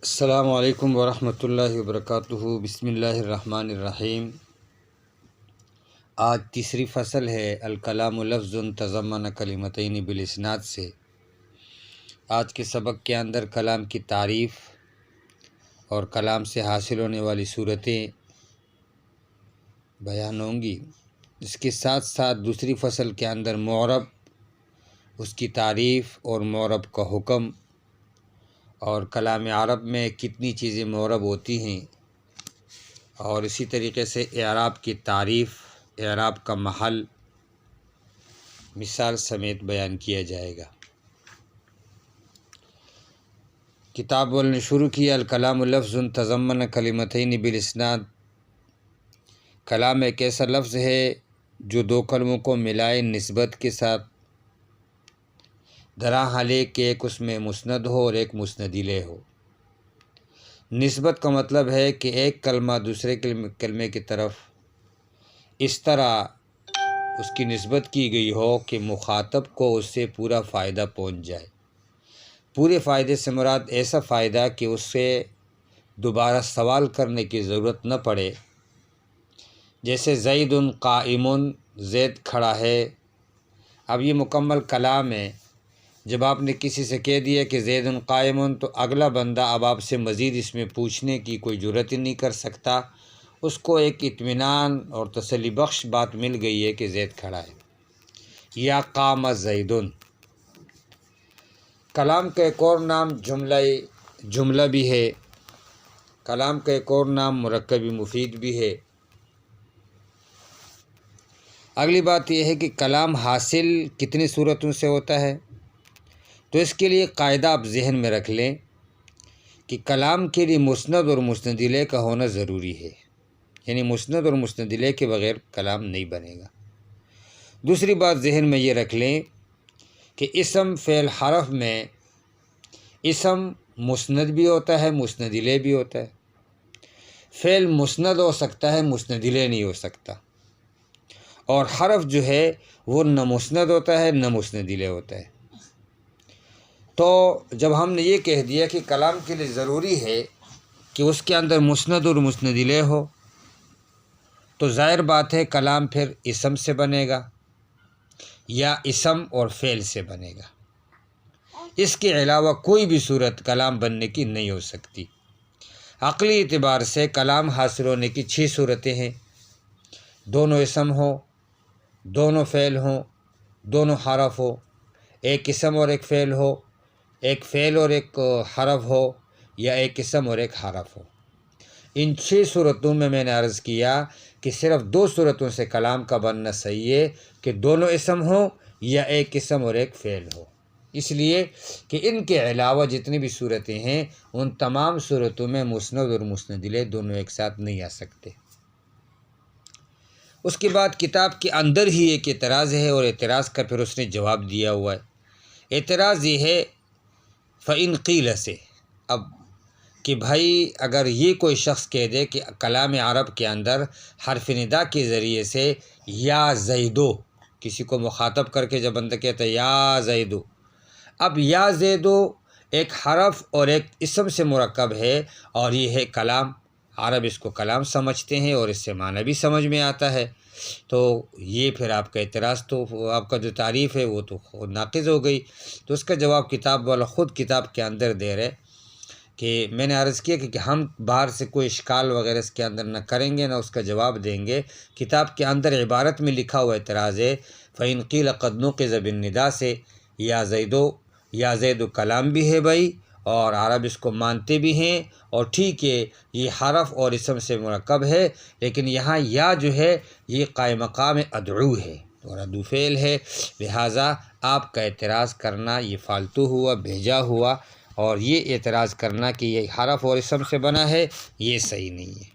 السلام علیکم ورحمۃ اللہ وبرکاتہ۔ بسم اللہ الرحمن الرحیم۔ آج تیسری فصل ہے الکلام لفظ تضمن کلمتین بالاسناد سے۔ آج کے سبق کے اندر کلام کی تعریف اور کلام سے حاصل ہونے والی صورتیں بیان ہوں گی۔ اس کے ساتھ ساتھ دوسری فصل کے اندر معرب، اس کی تعریف اور معرب کا حکم، اور کلام عرب میں کتنی چیزیں معرب ہوتی ہیں، اور اسی طریقے سے اعراب کی تعریف، اعراب کا محل، مثال سمیت بیان کیا جائے گا۔ کتاب بولنے شروع کیا۔ الکلام لفظ تضمن کلمتین بالاسناد۔ کلام ایک ایسا لفظ ہے جو دو کلموں کو ملائے نسبت کے ساتھ، درا حال کہ ایک اس میں مسند ہو اور ایک مسند الیہ ہو۔ نسبت کا مطلب ہے کہ ایک کلمہ دوسرے کلمے کی طرف اس طرح اس کی نسبت کی گئی ہو کہ مخاطب کو اس سے پورا فائدہ پہنچ جائے۔ پورے فائدے سے مراد ایسا فائدہ کہ اس سے دوبارہ سوال کرنے کی ضرورت نہ پڑے۔ جیسے زید قائم، زید کھڑا ہے۔ اب یہ مکمل کلام ہے۔ جب آپ نے کسی سے کہہ دیا کہ زید قائم، تو اگلا بندہ اب آپ سے مزید اس میں پوچھنے کی کوئی جرات ہی نہیں کر سکتا۔ اس کو ایک اطمینان اور تسلی بخش بات مل گئی ہے کہ زید کھڑا ہے۔ یا قام زید۔ کلام کا ایک اور نام جملہ بھی ہے۔ کلام کا ایک اور نام مرکب مفید بھی ہے۔ اگلی بات یہ ہے کہ کلام حاصل کتنی صورتوں سے ہوتا ہے، تو اس کے لیے قاعدہ آپ ذہن میں رکھ لیں کہ کلام کے لیے مسند اور مسند الیہ کا ہونا ضروری ہے، یعنی مسند اور مسند الیہ کے بغیر کلام نہیں بنے گا۔ دوسری بات ذہن میں یہ رکھ لیں کہ اسم فعل حرف میں اسم مسند بھی ہوتا ہے، مسند الیہ بھی ہوتا ہے۔ فعل مسند ہو سکتا ہے، مسند الیہ نہیں ہو سکتا، اور حرف جو ہے وہ نہ مسند ہوتا ہے نہ مسند الیہ ہوتا ہے۔ تو جب ہم نے یہ کہہ دیا کہ کلام کے لیے ضروری ہے کہ اس کے اندر مسند اور مسند الیہ ہو، تو ظاہر بات ہے کلام پھر اسم سے بنے گا یا اسم اور فعل سے بنے گا۔ اس کے علاوہ کوئی بھی صورت کلام بننے کی نہیں ہو سکتی۔ عقلی اعتبار سے کلام حاصل ہونے کی 6 صورتیں ہیں۔ دونوں اسم ہو، دونوں فعل ہوں، دونوں حرف ہو، ایک اسم اور ایک فعل ہو، ایک فعل اور ایک حرف ہو، یا ایک اسم اور ایک حرف ہو۔ ان 6 صورتوں میں نے عرض کیا کہ صرف 2 صورتوں سے کلام کا بننا صحیح ہے کہ دونوں اسم ہوں یا ایک اسم اور ایک فعل ہو، اس لیے کہ ان کے علاوہ جتنی بھی صورتیں ہیں ان تمام صورتوں میں مسند اور مسند الیہ دونوں ایک ساتھ نہیں آ سکتے۔ اس کے بعد کتاب کے اندر ہی ایک اعتراض ہے، اور اعتراض کا پھر اس نے جواب دیا ہوا ہے۔ اعتراض یہ ہے فَإِن قِيلَ سے، اب کہ بھائی اگر یہ کوئی شخص کہہ دے کہ کلام عرب کے اندر حرف ندا کے ذریعے سے یا زیدو، کسی کو مخاطب کر کے جب بندہ کہتا ہے یا زیدو، اب یا زیدو ایک حرف اور ایک اسم سے مرکب ہے، اور یہ ہے کلام، عرب اس کو کلام سمجھتے ہیں اور اس سے معنی بھی سمجھ میں آتا ہے، تو یہ پھر آپ کا اعتراض، تو آپ کا جو تعریف ہے وہ تو خود ناقض ہو گئی۔ تو اس کا جواب کتاب والا خود کتاب کے اندر دے رہے کہ میں نے عرض کیا کہ ہم باہر سے کوئی اشکال وغیرہ اس کے اندر نہ کریں گے، نہ اس کا جواب دیں گے۔ کتاب کے اندر عبارت میں لکھا ہوا اعتراض ہے فَإِن قِيلَ قَدْ نُقِضَ بِالنِّدَاء سے، یا زید کلام بھی ہے بھائی، اور عرب اس کو مانتے بھی ہیں، اور ٹھیک ہے یہ حرف اور اسم سے مرکب ہے، لیکن یہاں یا جو ہے یہ قائم مقام ادعو ہے اور ادعو فعل ہے، لہٰذا آپ کا اعتراض کرنا یہ فالتو ہوا، بھیجا ہوا، اور یہ اعتراض کرنا کہ یہ حرف اور اسم سے بنا ہے یہ صحیح نہیں ہے۔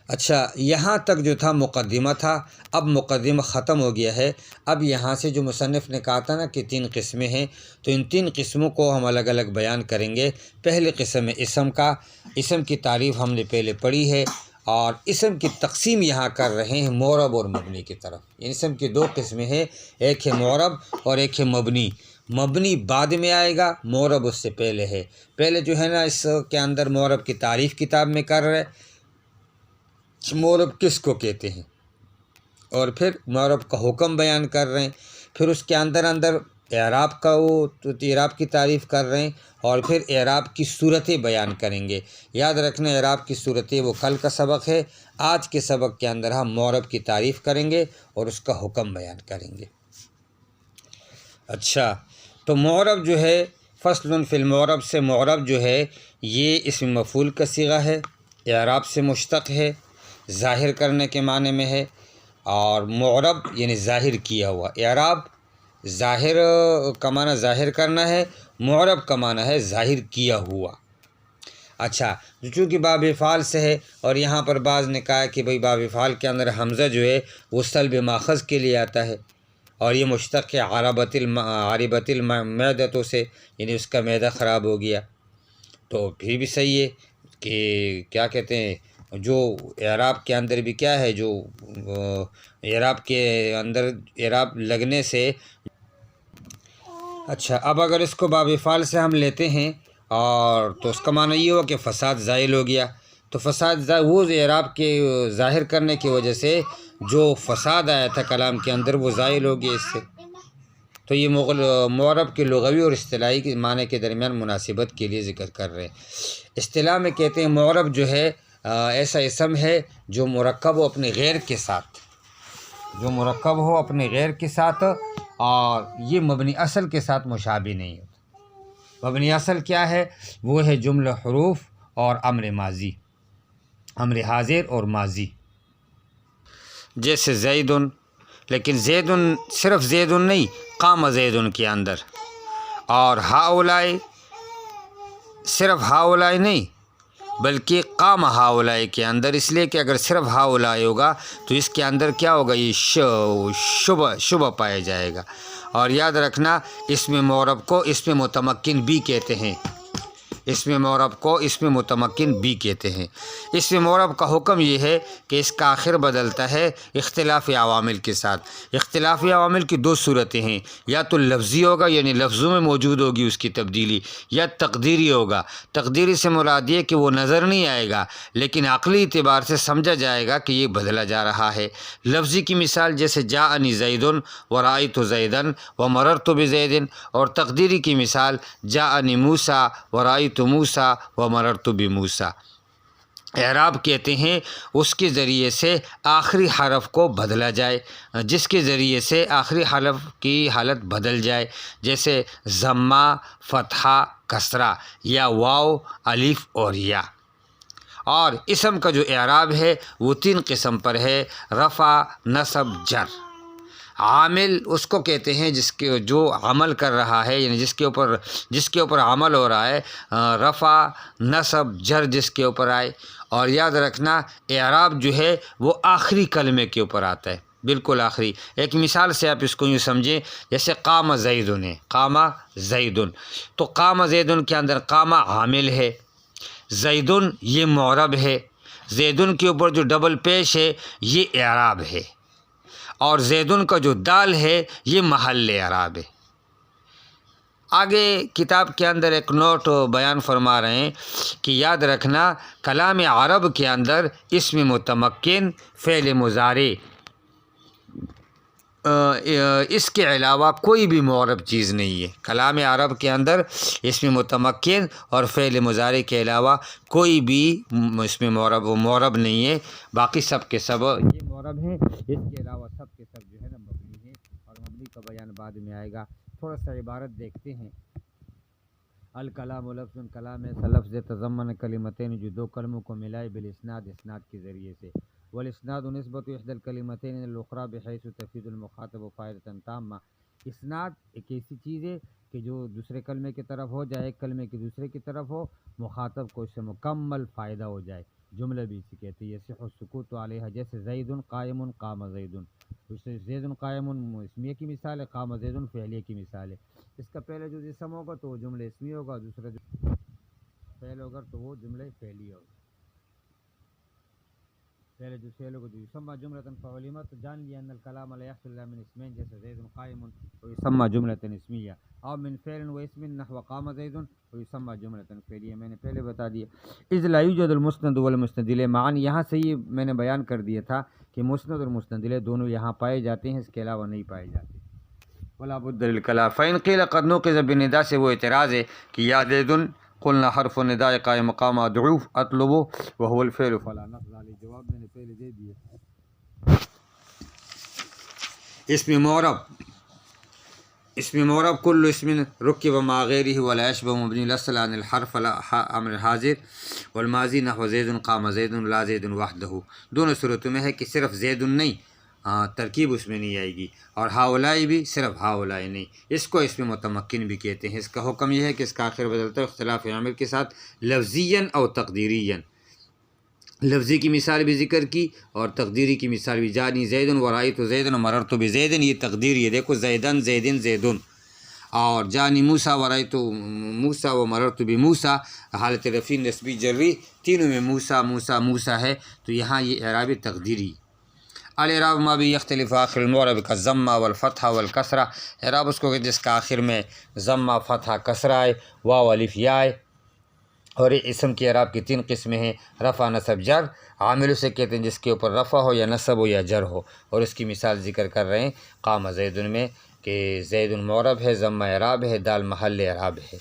اچھا، یہاں تک جو تھا مقدمہ تھا، اب مقدمہ ختم ہو گیا ہے۔ اب یہاں سے جو مصنف نے کہا تھا نا کہ 3 قسمیں ہیں، تو ان 3 قسموں کو ہم الگ الگ بیان کریں گے۔ پہلی قسم ہے اسم کا۔ اسم کی تعریف ہم نے پہلے پڑھی ہے، اور اسم کی تقسیم یہاں کر رہے ہیں معرب اور مبنی کی طرف۔ اسم کی 2 قسمیں ہیں، ایک ہے معرب اور ایک ہے مبنی۔ مبنی بعد میں آئے گا، معرب اس سے پہلے ہے۔ پہلے جو ہے نا اس کے اندر معرب کی تعریف کتاب میں کر رہے، معرب کس کو کہتے ہیں، اور پھر معرب کا حکم بیان کر رہے ہیں، پھر اس کے اندر اعراب کا وہ اعراب کی تعریف کر رہے ہیں، اور پھر اعراب کی صورتیں بیان کریں گے۔ یاد رکھنا اعراب کی صورتیں وہ کل کا سبق ہے، آج کے سبق کے اندر ہم معرب کی تعریف کریں گے اور اس کا حکم بیان کریں گے۔ اچھا، تو معرب جو ہے فصل فی المعرب سے معرب جو ہے یہ اسم مفعول کا صیغہ ہے، اعراب سے مشتق ہے، ظاہر کرنے کے معنی میں ہے، اور معرب یعنی ظاہر کیا ہوا۔ اعراب ظاہر کا معنی ظاہر کرنا ہے، معرب کا معنی ہے ظاہر کیا ہوا۔ اچھا، چونکہ باب فعال سے ہے، اور یہاں پر بعض نے کہا کہ بھئی باب فعال کے اندر حمزہ جو ہے وہ سلب ماخذ کے لیے آتا ہے، اور یہ مشتق ہے عاربت المعدۃ سے، یعنی اس کا معدہ خراب ہو گیا۔ تو پھر بھی صحیح ہے کہ کیا کہتے ہیں، جو اعراب کے اندر بھی کیا ہے، جو اعراب کے اندر اعراب لگنے سے۔ اچھا، اب اگر اس کو باب فعال سے ہم لیتے ہیں اور تو اس کا معنی یہ ہو کہ فساد زائل ہو گیا، تو فساد وہ اعراب کے ظاہر کرنے کی وجہ سے جو فساد آیا تھا کلام کے اندر وہ زائل ہو گیا اس سے۔ تو یہ معرب کے لغوی اور اصطلاحی کے معنی کے درمیان مناسبت کے لیے ذکر کر رہے ہیں۔ اصطلاح میں کہتے ہیں معرب جو ہے ایسا اسم ہے جو مرکب ہو اپنے غیر کے ساتھ، جو مرکب ہو اپنے غیر کے ساتھ، اور یہ مبنی اصل کے ساتھ مشابہ نہیں ہوتا۔ مبنی اصل کیا ہے؟ وہ ہے جملہ حروف اور امر ماضی، امر حاضر اور ماضی، جیسے زیدن، لیکن زیدن صرف زیدن نہیں، قام زیدن کے اندر، اور ہاؤلائی صرف ہاؤلائی نہیں بلکہ قام ہاؤلائی کے اندر، اس لیے کہ اگر صرف ہاؤلائی ہوگا تو اس کے اندر کیا ہوگا، یہ شبہ پایا جائے گا۔ اور یاد رکھنا اسم معرب کو اسم متمکن بھی کہتے ہیں، اسم معرب کو اسم متمکن بھی کہتے ہیں۔ اسم معرب کا حکم یہ ہے کہ اس کا آخر بدلتا ہے اختلافی عوامل کے ساتھ۔ اختلافی عوامل کی دو صورتیں ہیں، یا تو لفظی ہوگا یعنی لفظوں میں موجود ہوگی اس کی تبدیلی، یا تقدیری ہوگا۔ تقدیری سے مراد یہ کہ وہ نظر نہیں آئے گا لیکن عقلی اعتبار سے سمجھا جائے گا کہ یہ بدلا جا رہا ہے۔ لفظی کی مثال جیسے جاءنی زیدن ورأیت زیدن ومررت بزیدن، اور تقدیری کی مثال جاءنی موسیٰ ورأیت موسیٰ ومررت بموسیٰ۔ اعراب کہتے ہیں اس کے ذریعے سے آخری حرف کو بدلا جائے، جس کے ذریعے سے آخری حرف کی حالت بدل جائے، جیسے ضمہ، فتحہ، کسرہ، یا واو، الف اور یا۔ اور اسم کا جو اعراب ہے وہ تین قسم پر ہے، رفع، نصب، جر۔ عامل اس کو کہتے ہیں جس کے جو عمل کر رہا ہے، یعنی جس کے اوپر عمل ہو رہا ہے، رفع، نصب، جر جس کے اوپر آئے۔ اور یاد رکھنا اعراب جو ہے وہ آخری کلمے کے اوپر آتا ہے، بالکل آخری۔ ایک مثال سے آپ اس کو یوں سمجھیں، جیسے قام زیدن ہے، قام زیدن، تو قام زیدن کے اندر قام عامل ہے، زیدن یہ معرب ہے، زیدن کے اوپر جو ڈبل پیش ہے یہ اعراب ہے، اور زیدن کا جو دال ہے یہ محل اعراب ہے۔ آگے کتاب کے اندر ایک نوٹ بیان فرما رہے ہیں کہ یاد رکھنا کلام عرب کے اندر اسم متمکن، فعل مضارع، اس کے علاوہ کوئی بھی معرب چیز نہیں ہے۔ کلام عرب کے اندر اسم متمکن اور فعل مضارع کے علاوہ کوئی بھی اسم معرب نہیں ہے، باقی سب کے سب یہ معرب ہیں، اس کے علاوہ سب کے سب جو ہے نا مبنی ہیں، اور مبنی کا بیان بعد میں آئے گا۔ تھوڑا سا عبارت دیکھتے ہیں۔ الکلام لفظ، کلام ایسا لفظ تضمن کلمتین جو دو کلموں کو ملائے بالاسناد، اسناد کے ذریعے سے۔ والاسناد نسبت احدى الکلمتین الى الاخرى بحيث تفید المخاطب فائدۃ تامہ۔ اسناد ایک ایسی چیز ہے کہ جو دوسرے کلمے کی طرف ہو جائے، ایک کلمے کی دوسرے کی طرف ہو، مخاطب کو اس سے مکمل فائدہ ہو جائے، جملہ بھی اسے کہتے ہیں۔ یصح السکوت علیہ، جیسے زید قائم قام زید، زید قائم اسمیہ کی مثال ہے، قام زید فعلیہ کی مثال ہے۔ اس کا پہلے جو اسم ہوگا تو وہ جملہ اسمی ہوگا، دوسرا جو فعل ہوگا تو وہ جملہ فعلی ہوگا۔ پہلے جو فعل کو یسمى جملة فعلمة، تو جان لیا ان الکلام لا يحصل الا من اسمين، جیسے زید قائم ويسمى جملة اسمیہ، او من فعل و اسم نحو قام زید ويسمى جملة فعلیہ، میں نے پہلے بتا دیا۔ اذ لا يوجد المسند والمسند الیہ معا، یہاں سے یہ میں نے بیان کر دیا تھا کہ مسند اور مسند الیہ دونوں یہاں پائے جاتے ہیں، اس کے علاوہ نہیں پائے جاتے۔ ولا بد للکلام فإن قیل قد نوقظ بالنداء سے وہ اعتراض ہے کہ یا زید قلنا حرف النداء قائم مقام ادعو اطلب وهو الفعل فلا نقض علیہ، جواب میں نے پہلے دے دیا۔ اسم معرب کل اسم رکب مع غیرہ ولا یشبہ مبنی الاصل عن الحرف امر حاضر والماضی نحو زید قام زید لا زید وحدہ، دونوں صورتوں میں ہے کہ صرف زید نہیں، ترکیب اس میں نہیں آئے گی، اور ہاولائی بھی صرف ہاولائی نہیں، اس کو اس میں متمکن بھی کہتے ہیں۔ اس کا حکم یہ ہے کہ اس کا آخر بدلتا ہے اختلاف عامل کے ساتھ لفظیاً اور تقدیریاً، لفظی کی مثال بھی ذکر کی اور تقدیری کی مثال بھی، جانی زید و رأیت زید و مررت بزید، یہ تقدیر، یہ دیکھو زیدن زیدن زیدن، اور جانی موسیٰ و رأیت موسیٰ و مررت بموسیٰ، حالت رفیع نسبی جری، تینوں میں موسیٰ موسیٰ موسیٰ ہے، تو یہاں یہ اعراب تقدیری۔ الاعراب ما بھی یختلف آخر المعرب کا ضمہ والفتحہ والکسرہ، اعراب اس کو کہ جس کا آخر میں ضمہ فتحہ کسرہ آئے، واو الف یا آئے، اور یہ اسم کی اعراب کی 3 قسمیں ہیں، رفع نصب جر۔ عامل اسے کہتے ہیں جس کے اوپر رفع ہو یا نصب ہو یا جر ہو، اور اس کی مثال ذکر کر رہے ہیں قام زید میں کہ زید معرب ہے، ضمہ اعراب ہے، دال محل اعراب ہے۔